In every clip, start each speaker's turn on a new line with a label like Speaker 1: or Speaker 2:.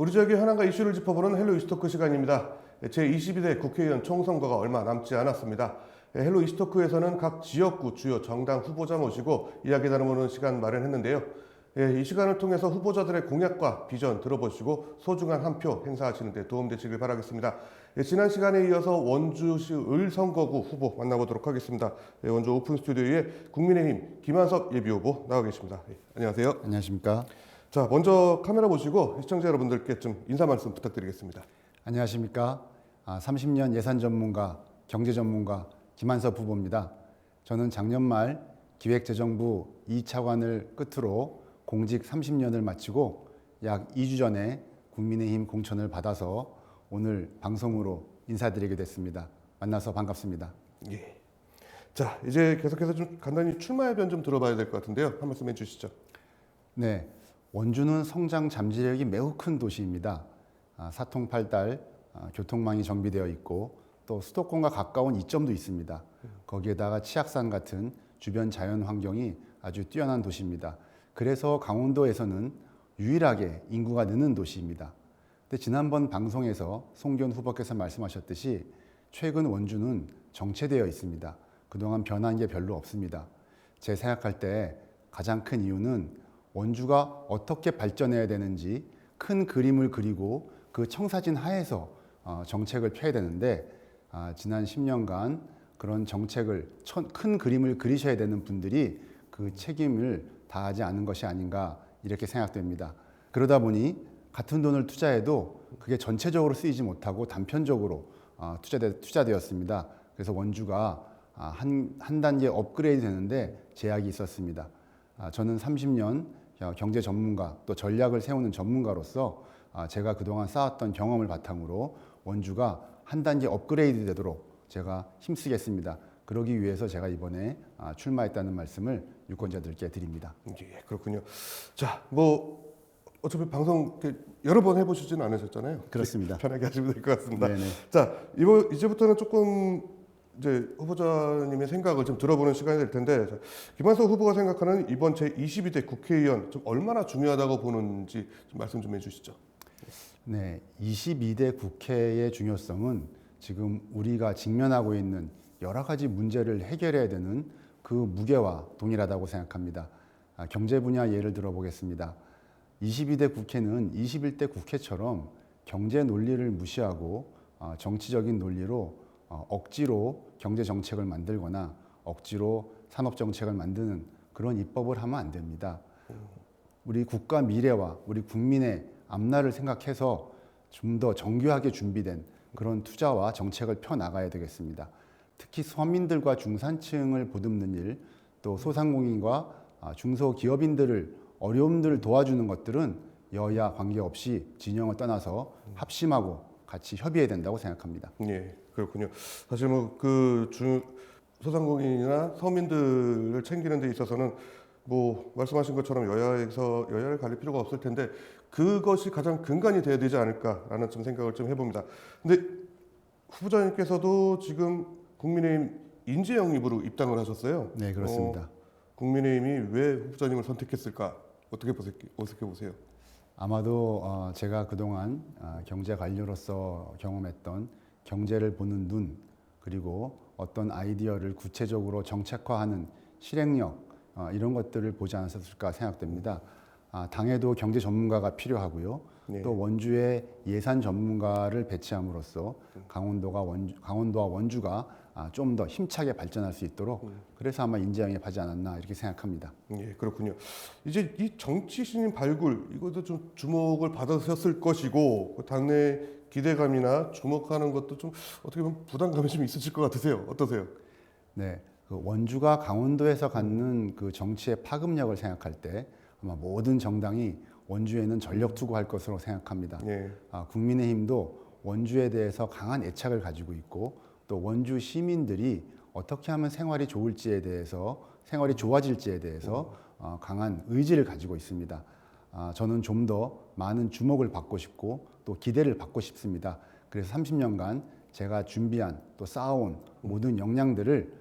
Speaker 1: 우리 지역의 현안과 이슈를 짚어보는 헬로 이슈토크 시간입니다. 제22대 국회의원 총선거가 얼마 남지 않았습니다. 헬로 이슈토크에서는 각 지역구 주요 정당 후보자 모시고 이야기 나눠보는 시간 마련했는데요. 이 시간을 통해서 후보자들의 공약과 비전 들어보시고 소중한 한 표 행사하시는 데 도움되시길 바라겠습니다. 지난 시간에 이어서 원주시 을선거구 후보 만나보도록 하겠습니다. 원주 오픈 스튜디오에 국민의힘 김한석 예비후보 나와 계십니다. 안녕하세요.
Speaker 2: 안녕하십니까.
Speaker 1: 자, 먼저 카메라 보시고 시청자 여러분들께 좀 인사 말씀 부탁드리겠습니다.
Speaker 2: 안녕하십니까. 30년 예산 전문가, 경제 전문가 김한섭 후보입니다. 저는 작년 말 기획재정부 2차관을 끝으로 공직 30년을 마치고 약 2주 전에 국민의힘 공천을 받아서 오늘 방송으로 인사드리게 됐습니다. 만나서 반갑습니다.
Speaker 1: 예. 자, 이제 계속해서 좀 간단히 출마의 변 좀 들어봐야 될 것 같은데요. 한 말씀 해주시죠.
Speaker 2: 네, 원주는 성장 잠재력이 매우 큰 도시입니다. 사통팔달, 교통망이 정비되어 있고 또 수도권과 가까운 이점도 있습니다. 거기에다가 치악산 같은 주변 자연 환경이 아주 뛰어난 도시입니다. 그래서 강원도에서는 유일하게 인구가 느는 도시입니다. 근데 지난번 방송에서 송기현 후보께서 말씀하셨듯이 최근 원주는 정체되어 있습니다. 그동안 변한 게 별로 없습니다. 제 생각할 때 가장 큰 이유는 원주가 어떻게 발전해야 되는지 큰 그림을 그리고 그 청사진 하에서 정책을 펴야 되는데 지난 10년간 그런 정책을 큰 그림을 그리셔야 되는 분들이 그 책임을 다하지 않은 것이 아닌가 이렇게 생각됩니다. 그러다 보니 같은 돈을 투자해도 그게 전체적으로 쓰이지 못하고 단편적으로 투자되었습니다. 그래서 원주가 한 단계 업그레이드 되는데 제약이 있었습니다. 저는 30년 경제 전문가 또 전략을 세우는 전문가로서 제가 그동안 쌓았던 경험을 바탕으로 원주가 한 단계 업그레이드 되도록 제가 힘쓰겠습니다. 그러기 위해서 제가 이번에 출마했다는 말씀을 유권자들께 드립니다.
Speaker 1: 예, 그렇군요. 자, 뭐 어차피 방송 여러 번 해보시지는 않으셨잖아요.
Speaker 2: 그렇습니다.
Speaker 1: 편하게 하시면 될 것 같습니다.
Speaker 2: 네네.
Speaker 1: 자, 이제부터는 조금 이제 후보자님의 생각을 좀 들어보는 시간이 될 텐데, 자, 김한석 후보가 생각하는 이번 제22대 국회의원 좀 얼마나 중요하다고 보는지 좀 말씀 좀 해주시죠.
Speaker 2: 네, 22대 국회의 중요성은 지금 우리가 직면하고 있는 여러 가지 문제를 해결해야 되는 그 무게와 동일하다고 생각합니다. 경제 분야 예를 들어보겠습니다. 22대 국회는 21대 국회처럼 경제 논리를 무시하고 정치적인 논리로 억지로 경제 정책을 만들거나 억지로 산업 정책을 만드는 그런 입법을 하면 안 됩니다. 우리 국가 미래와 우리 국민의 앞날을 생각해서 좀 더 정교하게 준비된 그런 투자와 정책을 펴 나가야 되겠습니다. 특히 서민들과 중산층을 보듬는 일, 또 소상공인과 중소기업인들을 어려움들을 도와주는 것들은 여야 관계없이 진영을 떠나서 합심하고 같이 협의해야 된다고 생각합니다.
Speaker 1: 예, 그렇군요. 사실 뭐 소상공인이나 서민들을 챙기는 데 있어서는 뭐 말씀하신 것처럼 여야를 가릴 필요가 없을 텐데 그것이 가장 근간이 돼야 되지 않을까라는 좀 생각을 좀 해봅니다. 근데 후보자님께서도 지금 국민의힘 인재 영입으로 입당을 하셨어요.
Speaker 2: 네, 그렇습니다.
Speaker 1: 국민의힘이 왜 후보자님을 선택했을까? 어떻게 보세요?
Speaker 2: 아마도 제가 그동안 경제 관료로서 경험했던 경제를 보는 눈, 그리고 어떤 아이디어를 구체적으로 정책화하는 실행력, 이런 것들을 보지 않았을까 생각됩니다. 당에도 경제 전문가가 필요하고요.
Speaker 1: 네.
Speaker 2: 또 원주에 예산 전문가를 배치함으로써 강원도와 원주가 좀 더 힘차게 발전할 수 있도록 그래서 아마 인재 영입하지 않았나 이렇게 생각합니다.
Speaker 1: 예, 그렇군요. 이제 이 정치 신인 발굴 이것도 좀 주목을 받으셨을 것이고 당내 기대감이나 주목하는 것도 좀 어떻게 보면 부담감이 좀 있으실 것 같으세요? 어떠세요?
Speaker 2: 네, 그 원주가 강원도에서 갖는 그 정치의 파급력을 생각할 때 아마 모든 정당이 원주에는 전력 투구할 것으로 생각합니다.
Speaker 1: 예.
Speaker 2: 국민의힘도 원주에 대해서 강한 애착을 가지고 있고 또 원주 시민들이 어떻게 하면 생활이 좋아질지에 대해서 강한 의지를 가지고 있습니다. 저는 좀 더 많은 주목을 받고 싶고 또 기대를 받고 싶습니다. 그래서 30년간 제가 준비한 또 쌓아온 모든 역량들을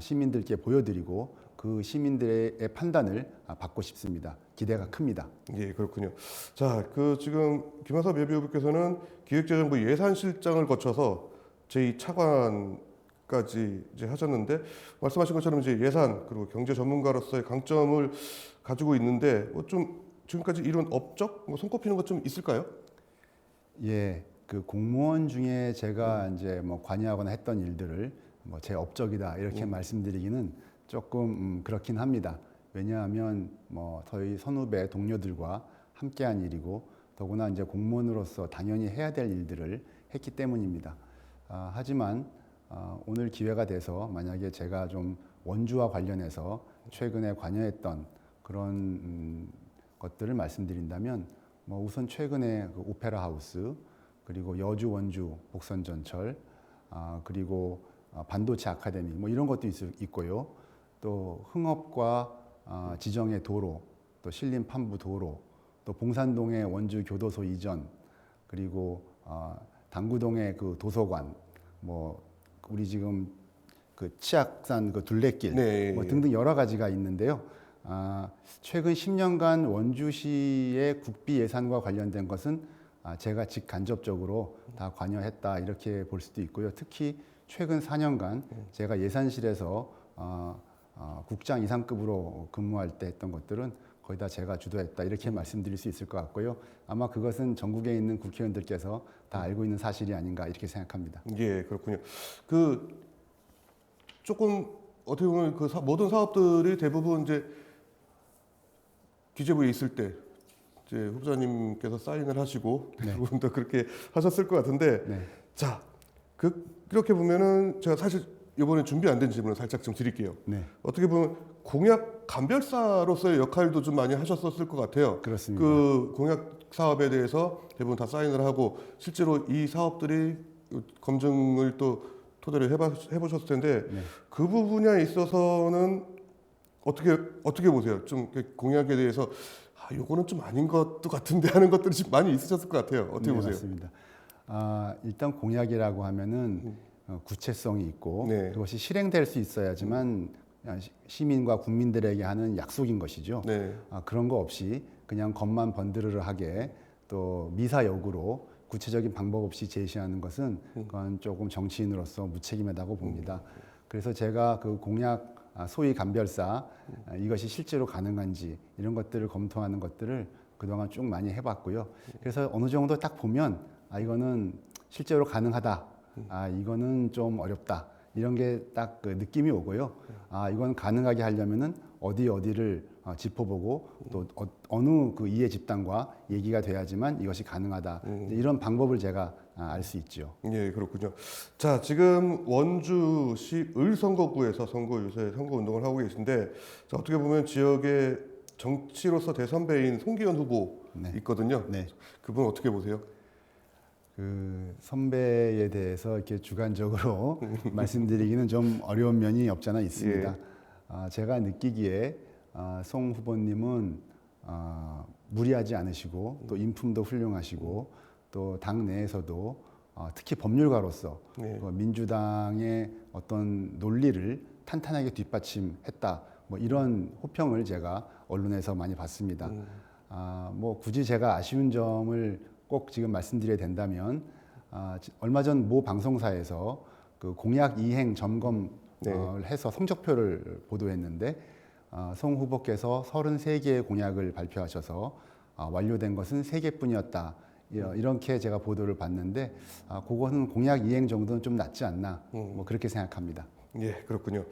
Speaker 2: 시민들께 보여드리고 그 그 시민들의 판단을 받고 싶습니다. 기대가 큽니다.
Speaker 1: 예, 그렇군요. 자, 그 지금 김한섭 예비후보께서는 기획재정부 예산실장을 거쳐서 제2차관까지 이제 하셨는데 말씀하신 것처럼 이제 예산 그리고 경제 전문가로서의 강점을 가지고 있는데 좀 지금까지 이룬 업적 손꼽히는 것 좀 있을까요?
Speaker 2: 예, 그 공무원 중에 제가 이제 뭐 관여하거나 했던 일들을 뭐 제 업적이다 이렇게 말씀드리기는 조금 그렇긴 합니다. 왜냐하면 뭐 저희 선후배 동료들과 함께한 일이고 더구나 이제 공무원으로서 당연히 해야 될 일들을 했기 때문입니다. 하지만 오늘 기회가 돼서 만약에 제가 좀 원주와 관련해서 최근에 관여했던 그런 것들을 말씀드린다면 뭐 우선 최근에 그 오페라 하우스 그리고 여주 원주 복선전철 그리고 반도체 아카데미 뭐 이런 것도 있고요. 또 흥업과 지정의 도로, 또 신림 판부 도로, 또 봉산동의 원주 교도소 이전, 그리고 당구동의 그 도서관, 뭐 우리 지금 그 치악산 그 둘레길
Speaker 1: 네.
Speaker 2: 뭐 등등 여러 가지가 있는데요. 최근 10년간 원주시의 국비 예산과 관련된 것은 제가 직간접적으로 다 관여했다 이렇게 볼 수도 있고요. 특히 최근 4년간 제가 예산실에서 국장 이상급으로 근무할 때 했던 것들은 거의 다 제가 주도했다 이렇게 말씀드릴 수 있을 것 같고요. 아마 그것은 전국에 있는 국회의원들께서 다 알고 있는 사실이 아닌가 이렇게 생각합니다.
Speaker 1: 예, 그렇군요. 그 조금 어떻게 보면 그 모든 사업들이 대부분 이제 기재부에 있을 때 이제 후보자님께서 사인을 하시고 대부분 다 그렇게 하셨을 것 같은데
Speaker 2: 네.
Speaker 1: 자, 그렇게 보면은 제가 사실 이번에 준비 안 된 질문을 살짝 좀 드릴게요.
Speaker 2: 네,
Speaker 1: 어떻게 보면 공약 감별사로서의 역할도 좀 많이 하셨었을 것 같아요.
Speaker 2: 그렇습니다.
Speaker 1: 그 공약 사업에 대해서 대부분 다 사인을 하고 실제로 이 사업들이 검증을 또 토대로 해보셨을 텐데
Speaker 2: 네.
Speaker 1: 그 부분에 있어서는 어떻게 보세요? 좀 공약에 대해서 요거는 좀 아닌 것도 같은데 하는 것들이 좀 많이 있으셨을 것 같아요. 어떻게
Speaker 2: 네,
Speaker 1: 보세요?
Speaker 2: 맞습니다. 일단 공약이라고 하면은 구체성이 있고
Speaker 1: 네.
Speaker 2: 그것이 실행될 수 있어야지만 시민과 국민들에게 하는 약속인 것이죠.
Speaker 1: 네.
Speaker 2: 그런 거 없이 그냥 겉만 번드르르하게 또 미사역으로 구체적인 방법 없이 제시하는 것은 그건 조금 정치인으로서 무책임하다고 봅니다. 그래서 제가 그 공약 소위 감별사 이것이 실제로 가능한지 이런 것들을 검토하는 것들을 그동안 쭉 많이 해봤고요. 그래서 어느 정도 딱 보면 이거는 실제로 가능하다. 이거는 좀 어렵다. 이런 게 딱 그 느낌이 오고요. 이건 가능하게 하려면은 어디를 짚어보고 또 어느 그 이해 집단과 얘기가 돼야지만 이것이 가능하다. 이런 방법을 제가 알 수 있죠.
Speaker 1: 예, 그렇군요. 자, 지금 원주시 을선거구에서 요새 선거 운동을 하고 계신데 자, 어떻게 보면 지역의 정치로서 대선배인 송기현 후보
Speaker 2: 네.
Speaker 1: 있거든요.
Speaker 2: 네.
Speaker 1: 그분 어떻게 보세요?
Speaker 2: 그 선배에 대해서 이렇게 주관적으로 말씀드리기는 좀 어려운 면이 없잖아 있습니다. 제가 느끼기에 송 후보님은 무리하지 않으시고 또 인품도 훌륭하시고 또 당 내에서도 특히 법률가로서
Speaker 1: 네.
Speaker 2: 그 민주당의 어떤 논리를 탄탄하게 뒷받침했다. 뭐 이런 호평을 제가 언론에서 많이 봤습니다. 뭐 굳이 제가 아쉬운 점을 꼭 지금 말씀드려야 된다면 얼마 전 모 방송사에서 그 공약 이행 점검을 해서 성적표를 보도했는데 송 후보께서 33개의 공약을 발표하셔서 완료된 것은 3개뿐이었다. 이렇게 제가 보도를 봤는데 그거는 공약 이행 정도는 좀 낮지 않나 뭐 그렇게 생각합니다.
Speaker 1: 예, 그렇군요.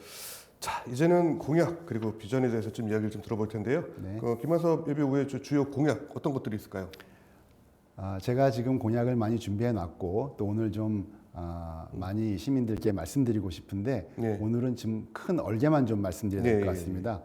Speaker 1: 자, 이제는 공약 그리고 비전에 대해서 좀 이야기를 좀 들어볼 텐데요.
Speaker 2: 네.
Speaker 1: 김한섭 예비후보의 주요 공약 어떤 것들이 있을까요?
Speaker 2: 제가 지금 공약을 많이 준비해 놨고 또 오늘 좀 많이 시민들께 말씀드리고 싶은데
Speaker 1: 네.
Speaker 2: 오늘은 지금 큰 얼개만 좀 말씀드려야 될 것
Speaker 1: 네.
Speaker 2: 같습니다.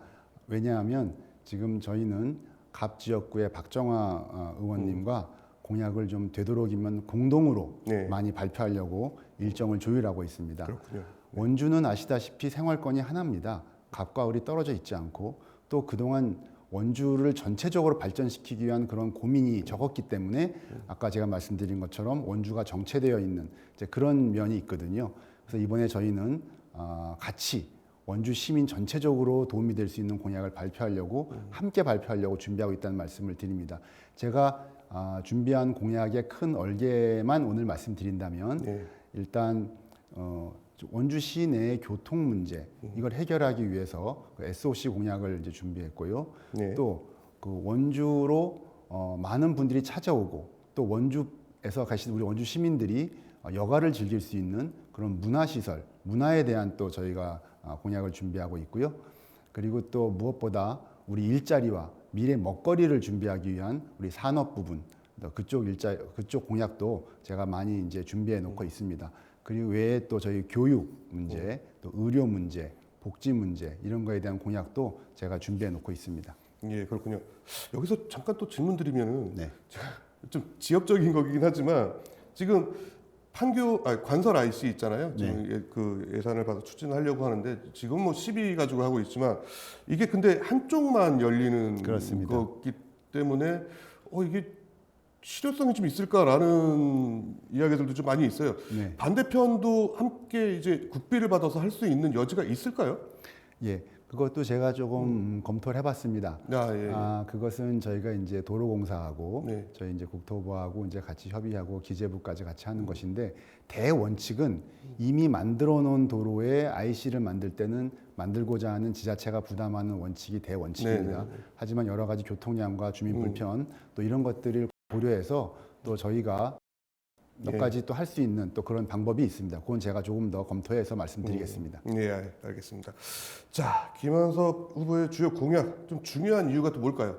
Speaker 2: 왜냐하면 지금 저희는 갑 지역구의 박정화 의원님과 공약을 좀 되도록이면 공동으로
Speaker 1: 네.
Speaker 2: 많이 발표하려고 일정을 조율하고 있습니다.
Speaker 1: 그렇군요.
Speaker 2: 원주는 아시다시피 생활권이 하나입니다. 갑과 을이 떨어져 있지 않고 또 그동안 원주를 전체적으로 발전시키기 위한 그런 고민이 적었기 때문에 아까 제가 말씀드린 것처럼 원주가 정체되어 있는 이제 그런 면이 있거든요. 그래서 이번에 저희는 같이 원주 시민 전체적으로 도움이 될 수 있는 공약을 발표하려고 함께 발표하려고 준비하고 있다는 말씀을 드립니다. 제가 준비한 공약의 큰 얼개만 오늘 말씀드린다면
Speaker 1: 네.
Speaker 2: 일단 원주시 내의 교통 문제 이걸 해결하기 위해서 그 SOC 공약을 이제 준비했고요.
Speaker 1: 네.
Speaker 2: 또 그 원주로 많은 분들이 찾아오고 또 원주에서 가신 우리 원주 시민들이 여가를 즐길 수 있는 그런 문화시설, 문화에 대한 또 저희가 공약을 준비하고 있고요. 그리고 또 무엇보다 우리 일자리와 미래 먹거리를 준비하기 위한 우리 산업 부분, 그쪽 공약도 제가 많이 이제 준비해 놓고 있습니다. 그리고 외에 또 저희 교육 문제, 또 의료 문제, 복지 문제 이런 거에 대한 공약도 제가 준비해 놓고 있습니다.
Speaker 1: 예, 그렇군요. 여기서 잠깐 또 질문 드리면은
Speaker 2: 네.
Speaker 1: 좀 지역적인 거긴 하지만 지금 관설 IC 있잖아요. 지금 그 예산을 받아 추진하려고 하는데 지금 뭐 12 가지고 하고 있지만 이게 근데 한쪽만 열리는
Speaker 2: 그렇습니다.
Speaker 1: 거기 때문에 이게 실효성이 좀 있을까라는 이야기들도 좀 많이 있어요.
Speaker 2: 네.
Speaker 1: 반대편도 함께 이제 국비를 받아서 할 수 있는 여지가 있을까요?
Speaker 2: 예, 그것도 제가 조금 검토를 해봤습니다.
Speaker 1: 예.
Speaker 2: 그것은 저희가 이제 도로공사하고
Speaker 1: 네.
Speaker 2: 저희 이제 국토부하고 이제 같이 협의하고 기재부까지 같이 하는 것인데 대원칙은 이미 만들어 놓은 도로에 IC를 만들 때는 만들고자 하는 지자체가 부담하는 원칙이 대원칙입니다.
Speaker 1: 네.
Speaker 2: 하지만 여러 가지 교통량과 주민 불편 또 이런 것들을 고려해서 또 저희가 몇 가지 또 할 수 있는 또 그런 방법이 있습니다. 그건 제가 조금 더 검토해서 말씀드리겠습니다.
Speaker 1: 네, 알겠습니다. 자, 김한석 후보의 주요 공약, 좀 중요한 이유가 또 뭘까요?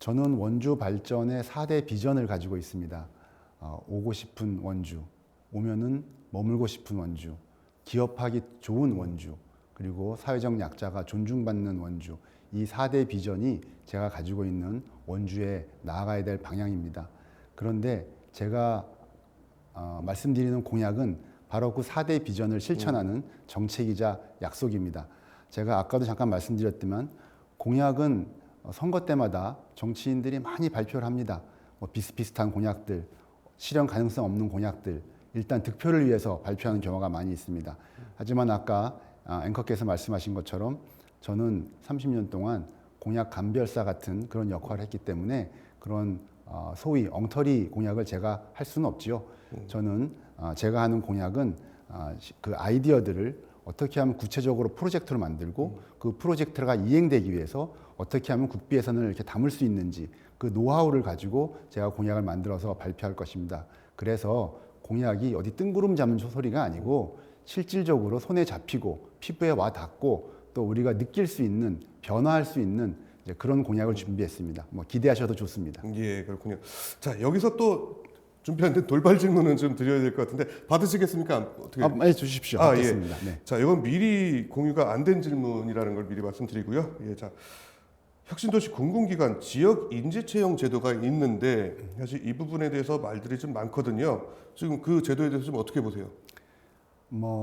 Speaker 2: 저는 원주 발전의 4대 비전을 가지고 있습니다. 오고 싶은 원주, 오면은 머물고 싶은 원주, 기업하기 좋은 원주, 그리고 사회적 약자가 존중받는 원주. 이 4대 비전이 제가 가지고 있는 원주에 나아가야 될 방향입니다. 그런데 제가 말씀드리는 공약은 바로 그 4대 비전을 실천하는 정책이자 약속입니다. 제가 아까도 잠깐 말씀드렸지만 공약은 선거 때마다 정치인들이 많이 발표를 합니다. 비슷비슷한 공약들, 실현 가능성 없는 공약들, 일단 득표를 위해서 발표하는 경우가 많이 있습니다. 하지만 아까 앵커께서 말씀하신 것처럼 저는 30년 동안 공약 감별사 같은 그런 역할을 했기 때문에 그런 소위 엉터리 공약을 제가 할 수는 없지요. 저는 제가 하는 공약은 그 아이디어들을 어떻게 하면 구체적으로 프로젝트를 만들고 그 프로젝트가 이행되기 위해서 어떻게 하면 국비 예산을 이렇게 담을 수 있는지 그 노하우를 가지고 제가 공약을 만들어서 발표할 것입니다. 그래서 공약이 어디 뜬구름 잡는 소리가 아니고 실질적으로 손에 잡히고 피부에 와 닿고 또 우리가 느낄 수 있는 변화할 수 있는 이제 그런 공약을 준비했습니다. 기대하셔도 좋습니다.
Speaker 1: 예, 그렇군요. 자, 여기서 또 준비한 돌발 질문은 좀 드려야 될 것 같은데 받으시겠습니까? 어떻게?
Speaker 2: 네, 주십시오. 받겠습니다.
Speaker 1: 예.
Speaker 2: 네.
Speaker 1: 자, 이건 미리 공유가 안 된 질문이라는 걸 미리 말씀드리고요. 예, 자, 혁신도시 공공기관 지역 인재 채용 제도가 있는데 사실 이 부분에 대해서 말들이 좀 많거든요. 지금 그 제도에 대해서 좀 어떻게 보세요?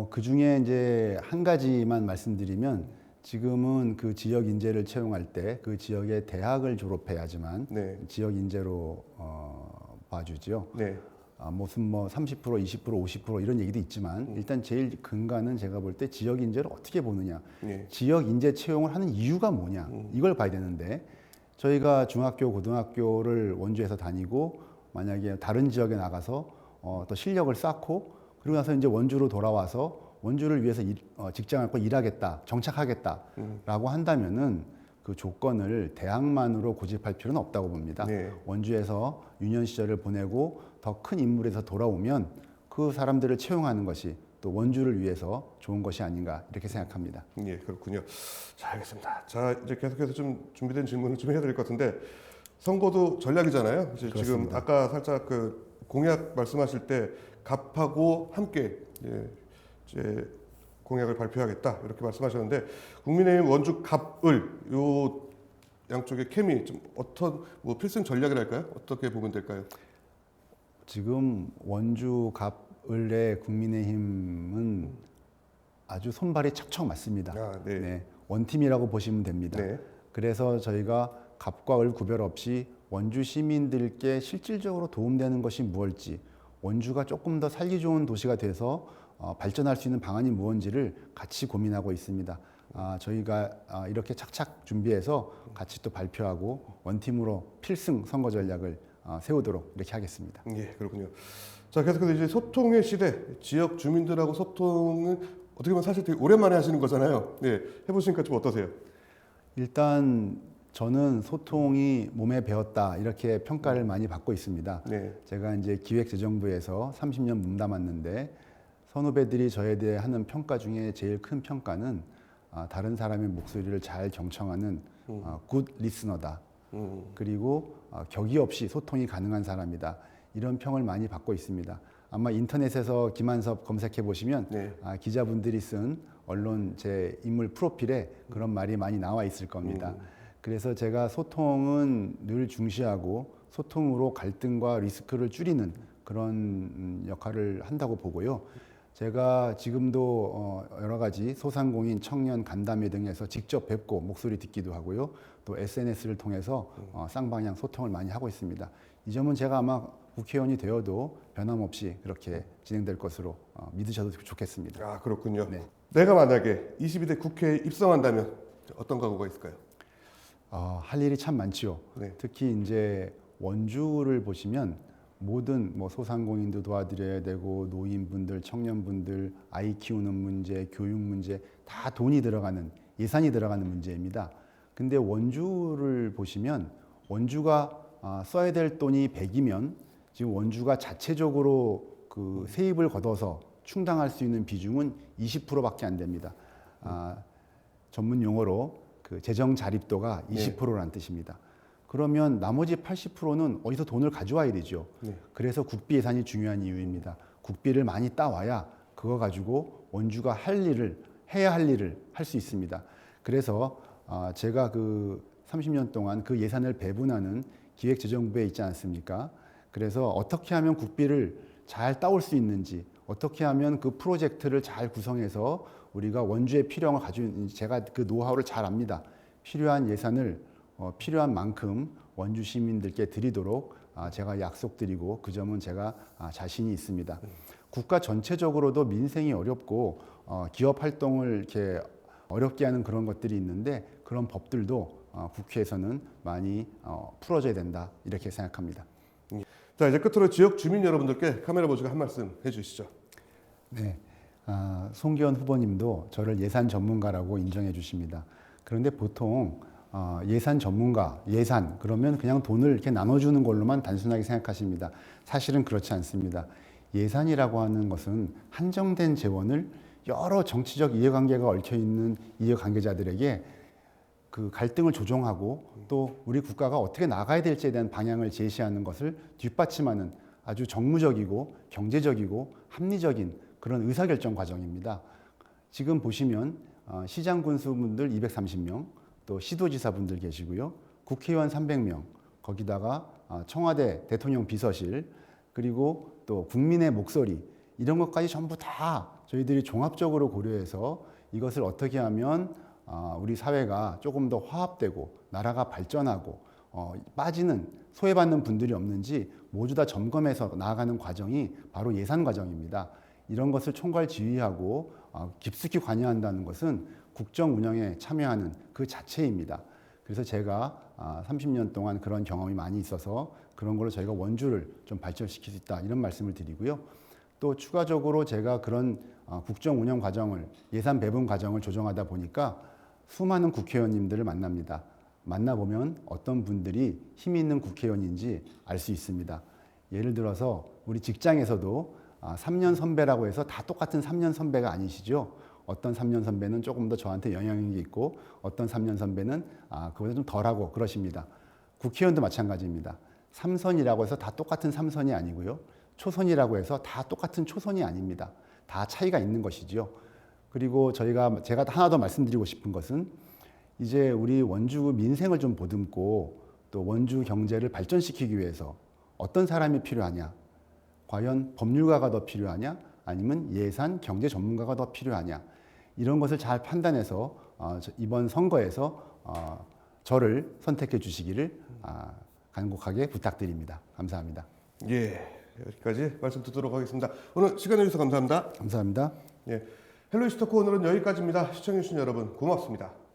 Speaker 2: 그 중에 이제 한 가지만 말씀드리면 지금은 그 지역 인재를 채용할 때 그 지역의 대학을 졸업해야지만
Speaker 1: 네.
Speaker 2: 지역 인재로 봐주지요.
Speaker 1: 네.
Speaker 2: 무슨 30%, 20%, 50% 이런 얘기도 있지만 일단 제일 근간은 제가 볼 때 지역 인재를 어떻게 보느냐,
Speaker 1: 네.
Speaker 2: 지역 인재 채용을 하는 이유가 뭐냐 이걸 봐야 되는데 저희가 중학교, 고등학교를 원주에서 다니고 만약에 다른 지역에 나가서 또 실력을 쌓고 그리고 나서 이제 원주로 돌아와서 원주를 위해서 직장을 갖고 일하겠다, 정착하겠다라고 한다면은 그 조건을 대학만으로 고집할 필요는 없다고 봅니다.
Speaker 1: 네.
Speaker 2: 원주에서 유년 시절을 보내고 더 큰 인물에서 돌아오면 그 사람들을 채용하는 것이 또 원주를 위해서 좋은 것이 아닌가 이렇게 생각합니다.
Speaker 1: 예, 그렇군요. 자, 알겠습니다. 자, 이제 계속해서 좀 준비된 질문을 좀 해야 될 것 같은데 선거도 전략이잖아요. 이제 지금 아까 살짝 그 공약 말씀하실 때 갑하고 함께 이제 공약을 발표하겠다 이렇게 말씀하셨는데 국민의힘 원주 갑을 요 양쪽의 케미 좀 어떤 필승 전략이랄까요? 어떻게 보면 될까요?
Speaker 2: 지금 원주 갑을의 국민의힘은 아주 손발이 척척 맞습니다. 네, 원팀이라고 보시면 됩니다.
Speaker 1: 네.
Speaker 2: 그래서 저희가 갑과 을 구별 없이 원주 시민들께 실질적으로 도움되는 것이 무엇일지 원주가 조금 더 살기 좋은 도시가 돼서 발전할 수 있는 방안이 무엇인지를 같이 고민하고 있습니다. 저희가 이렇게 착착 준비해서 같이 또 발표하고 원팀으로 필승 선거 전략을 세우도록 이렇게 하겠습니다.
Speaker 1: 예, 그렇군요. 자, 계속해서 이제 소통의 시대, 지역 주민들하고 소통은 어떻게 보면 사실 되게 오랜만에 하시는 거잖아요. 네, 해보시니까 좀 어떠세요?
Speaker 2: 일단 저는 소통이 몸에 배었다 이렇게 평가를 많이 받고 있습니다.
Speaker 1: 네.
Speaker 2: 제가 이제 기획재정부에서 30년 몸담았는데 선후배들이 저에 대해 하는 평가 중에 제일 큰 평가는 다른 사람의 목소리를 잘 경청하는 굿 리스너다. 그리고 격의 없이 소통이 가능한 사람이다. 이런 평을 많이 받고 있습니다. 아마 인터넷에서 김한섭 검색해 보시면
Speaker 1: 네.
Speaker 2: 기자분들이 쓴 언론 제 인물 프로필에 그런 말이 많이 나와 있을 겁니다. 그래서 제가 소통은 늘 중시하고 소통으로 갈등과 리스크를 줄이는 그런 역할을 한다고 보고요. 제가 지금도 여러 가지 소상공인, 청년, 간담회 등에서 직접 뵙고 목소리 듣기도 하고요. 또 SNS를 통해서 쌍방향 소통을 많이 하고 있습니다. 이 점은 제가 아마 국회의원이 되어도 변함없이 그렇게 진행될 것으로 믿으셔도 좋겠습니다.
Speaker 1: 아, 그렇군요.
Speaker 2: 네.
Speaker 1: 내가 만약에 22대 국회에 입성한다면 어떤 각오가 있을까요?
Speaker 2: 할 일이 참 많지요.
Speaker 1: 네.
Speaker 2: 특히 이제 원주를 보시면 모든 소상공인도 도와드려야 되고 노인분들, 청년분들, 아이 키우는 문제, 교육 문제 다 돈이 들어가는 예산이 들어가는 문제입니다. 근데 원주를 보시면 원주가 써야 될 돈이 100이면 지금 원주가 자체적으로 그 세입을 걷어서 충당할 수 있는 비중은 20%밖에 안 됩니다. 전문 용어로 그 재정 자립도가 20%라는 뜻입니다. 그러면 나머지 80%는 어디서 돈을 가져와야 되죠. 그래서 국비 예산이 중요한 이유입니다. 국비를 많이 따와야 그거 가지고 원주가 해야 할 일을 할 수 있습니다. 그래서 제가 그 30년 동안 그 예산을 배분하는 기획재정부에 있지 않습니까? 그래서 어떻게 하면 국비를 잘 따올 수 있는지, 어떻게 하면 그 프로젝트를 잘 구성해서 우리가 원주에 필요한 걸 가지고 있는지 제가 그 노하우를 잘 압니다. 필요한 예산을 필요한 만큼 원주 시민들께 드리도록 제가 약속드리고 그 점은 제가 자신이 있습니다. 국가 전체적으로도 민생이 어렵고 기업 활동을 이렇게 어렵게 하는 그런 것들이 있는데 그런 법들도 국회에서는 많이 풀어줘야 된다 이렇게 생각합니다.
Speaker 1: 자, 이제 끝으로 지역 주민 여러분들께 카메라 보시고 한 말씀 해주시죠.
Speaker 2: 네, 송기현 후보님도 저를 예산 전문가라고 인정해 주십니다. 그런데 보통 예산 전문가, 예산 그러면 그냥 돈을 이렇게 나눠주는 걸로만 단순하게 생각하십니다. 사실은 그렇지 않습니다. 예산이라고 하는 것은 한정된 재원을 여러 정치적 이해관계가 얽혀 있는 이해관계자들에게 그 갈등을 조정하고 또 우리 국가가 어떻게 나가야 될지에 대한 방향을 제시하는 것을 뒷받침하는 아주 정무적이고 경제적이고 합리적인 그런 의사결정 과정입니다. 지금 보시면 시장 군수분들 230명, 또 시도지사분들 계시고요. 국회의원 300명, 거기다가 청와대 대통령 비서실, 그리고 또 국민의 목소리 이런 것까지 전부 다 저희들이 종합적으로 고려해서 이것을 어떻게 하면 우리 사회가 조금 더 화합되고 나라가 발전하고 빠지는 소외받는 분들이 없는지 모두 다 점검해서 나아가는 과정이 바로 예산 과정입니다. 이런 것을 총괄 지휘하고 깊숙이 관여한다는 것은 국정 운영에 참여하는 그 자체입니다. 그래서 제가 30년 동안 그런 경험이 많이 있어서 그런 걸로 저희가 원주를 좀 발전시킬 수 있다 이런 말씀을 드리고요. 또 추가적으로 제가 그런 국정 운영 과정을 예산 배분 과정을 조정하다 보니까 수많은 국회의원님들을 만납니다. 만나보면 어떤 분들이 힘이 있는 국회의원인지 알 수 있습니다. 예를 들어서 우리 직장에서도 3년 선배라고 해서 다 똑같은 3년 선배가 아니시죠. 어떤 3년 선배는 조금 더 저한테 영향력이 있고 어떤 3년 선배는 그보다 좀 덜하고 그러십니다. 국회의원도 마찬가지입니다. 3선이라고 해서 다 똑같은 3선이 아니고요. 초선이라고 해서 다 똑같은 초선이 아닙니다. 다 차이가 있는 것이죠. 그리고 제가 하나 더 말씀드리고 싶은 것은 이제 우리 원주 민생을 좀 보듬고 또 원주 경제를 발전시키기 위해서 어떤 사람이 필요하냐? 과연 법률가가 더 필요하냐? 아니면 예산, 경제 전문가가 더 필요하냐? 이런 것을 잘 판단해서 이번 선거에서 저를 선택해 주시기를 간곡하게 부탁드립니다. 감사합니다.
Speaker 1: 예, 여기까지 말씀 듣도록 하겠습니다. 오늘 시간 내주셔서 감사합니다.
Speaker 2: 감사합니다.
Speaker 1: 헬로 이스토크 오늘은 여기까지입니다. 시청해주신 여러분 고맙습니다.